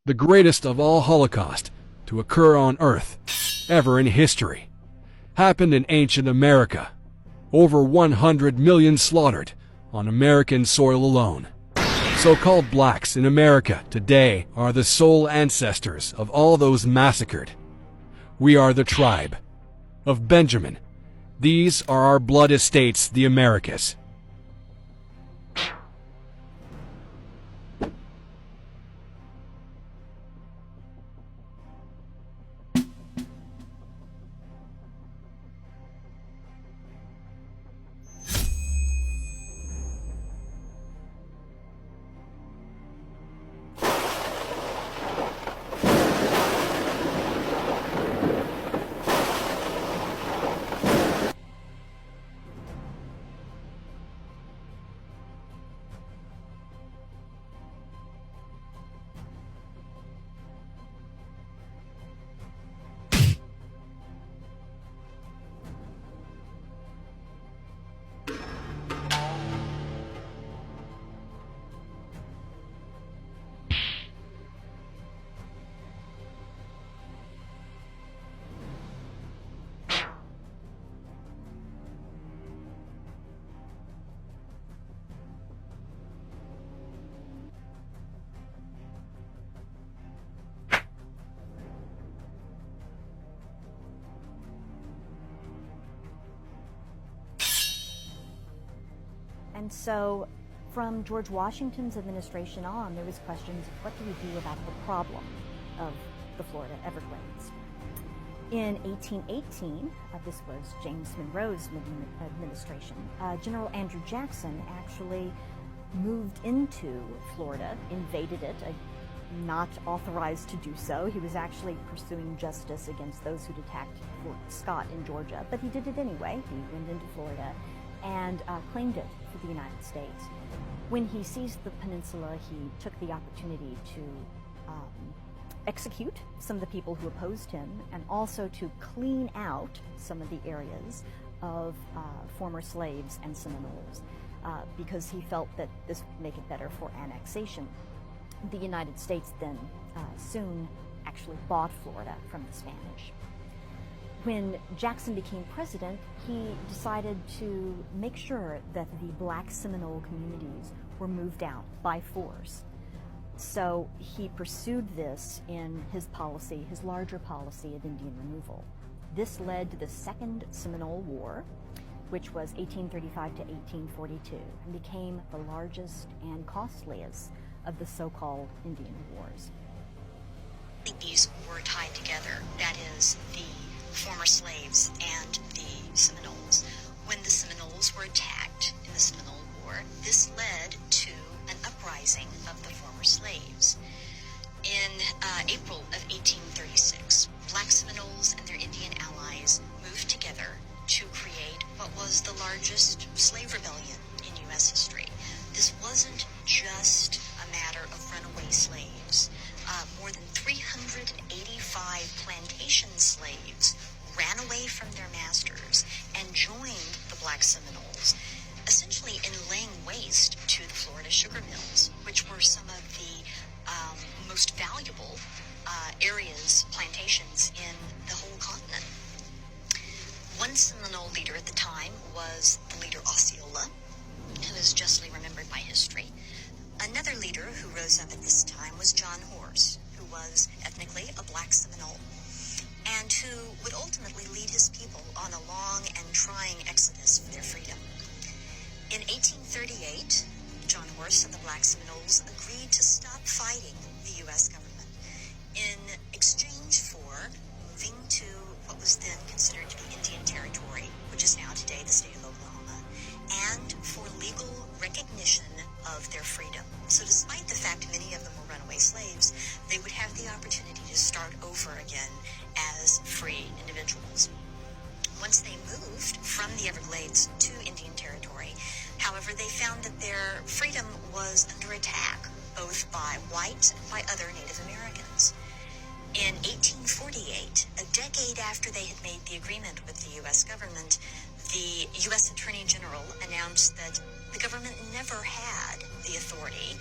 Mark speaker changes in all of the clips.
Speaker 1: the greatest of all Holocaust to occur on Earth ever in history, happened in ancient America. Over 100 million slaughtered on American soil alone. So-called blacks in America today are the sole ancestors of all those massacred. We are the tribe of Benjamin. These are our blood estates, the Americas.
Speaker 2: And so from George Washington's administration on, there was questions of what do we do about the problem of the Florida Everglades. In 1818, this was James Monroe's administration, General Andrew Jackson actually moved into Florida, invaded it, not authorized to do so. He was actually pursuing justice against those who'd attacked Fort Scott in Georgia, but he did it anyway. He went into Florida and claimed it for the United States. When he seized the peninsula, he took the opportunity to execute some of the people who opposed him and also to clean out some of the areas of former slaves and Seminoles because he felt that this would make it better for annexation. The United States then soon actually bought Florida from the Spanish. When Jackson became president, he decided to make sure that the black Seminole communities were moved out by force. So he pursued this in his policy, his larger policy of Indian removal. This led to the Second Seminole War, which was 1835 to 1842, and became the largest and costliest of the so-called Indian wars.
Speaker 3: These were tied together, that is, the former slaves and the Seminoles. When the Seminoles were attacked in the Seminole War, this led to an uprising of the former slaves. In April of 1836, black Seminoles and their Indian allies moved together to create what was the largest slave rebellion in U.S. history. This wasn't just a matter of runaway slaves. More than 385 plantation slaves ran away from their masters and joined the black Seminoles, essentially in laying waste to the Florida sugar mills, which were some of the most valuable areas, plantations in the whole continent. One Seminole leader at the time was the leader Osceola, who is justly remembered by history. Another leader who rose up at this time was John Horse, who was ethnically a black Seminole, and who would ultimately lead his people on a long and trying exodus for their freedom. In 1838, John Horse and the black Seminoles agreed to stop fighting the U.S. government in exchange for moving to what was then considered to be Indian Territory, which is now today the state of Oklahoma, and for legal recognition of their freedom. So despite the fact many of them were runaway slaves, they would have the opportunity to start over again as free individuals. Once they moved from the Everglades to Indian Territory, however, they found that their freedom was under attack, both by whites and by other Native Americans. In 1848, a decade after they had made the agreement with the U.S. government, the U.S. Attorney General announced that the government never had the authority,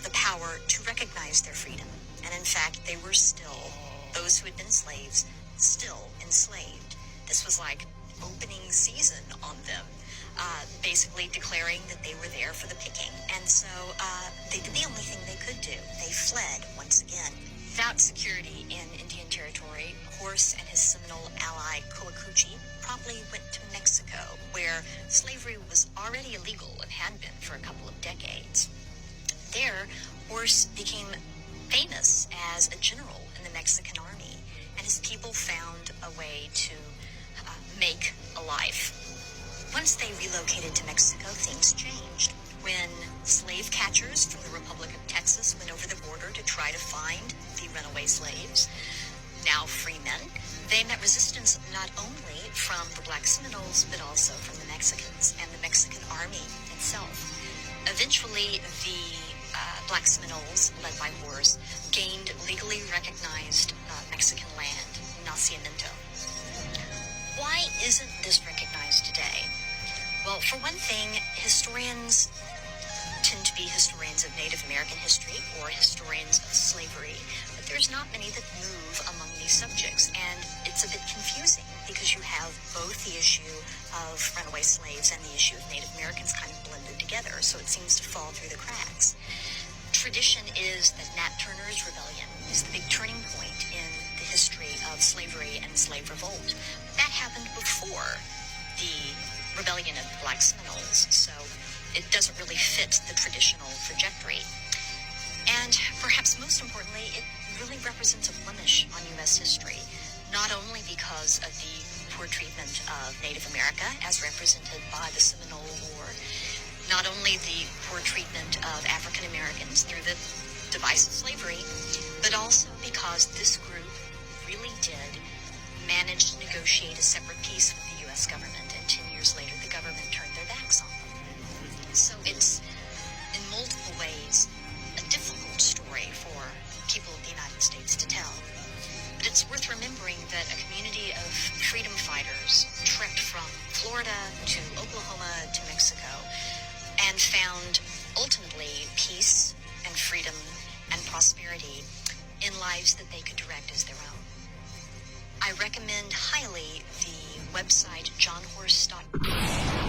Speaker 3: the power to recognize their freedom. And in fact, they were still, those who had been slaves, still enslaved. This was like opening season on them, basically declaring that they were there for the picking. And so they did the only thing they could do. They fled once again. Without security in Indian Territory, Horse and his Seminole ally Coacuchi promptly went to Mexico, where slavery was already illegal and had been for a couple of decades. There, Horse became famous as a general in the Mexican army, and his people found a way to make a life. Once they relocated to Mexico, things changed. When slave catchers from the Republic of Texas went over the border to try to find the runaway slaves, now free men, they met resistance not only from the Black Seminoles, but also from the Mexicans and the Mexican army itself. Eventually, the Black Seminoles, led by Horse, gained legally recognized Mexican land, nacimiento. Why isn't this recognized today? Well, for one thing, historians tend to be historians of Native American history or historians of slavery, but there's not many that move among these subjects, and it's a bit confusing because you have both the issue of runaway slaves and the issue of Native Americans kind of blended together, so it seems to fall through the cracks. Tradition is that Nat Turner's rebellion is the big turning point in the history of slavery and slave revolt. That happened before the rebellion of the Black Seminoles, so it doesn't really fit the traditional trajectory. And perhaps most importantly, it really represents a blemish on U.S. history, not only because of the poor treatment of Native America as represented by the Seminole War, not only the poor treatment of African Americans through the device of slavery, but also because this group really did manage to negotiate a separate peace with the U.S. government, and 10 years later the government turned their backs on them. So it's, in multiple ways, a difficult story for people of the United States to tell. But it's worth remembering that a community of freedom fighters trekked from Florida to Oklahoma to Mexico and found, ultimately, peace and freedom and prosperity in lives that they could direct as their own. I recommend highly the website johnhorse.com.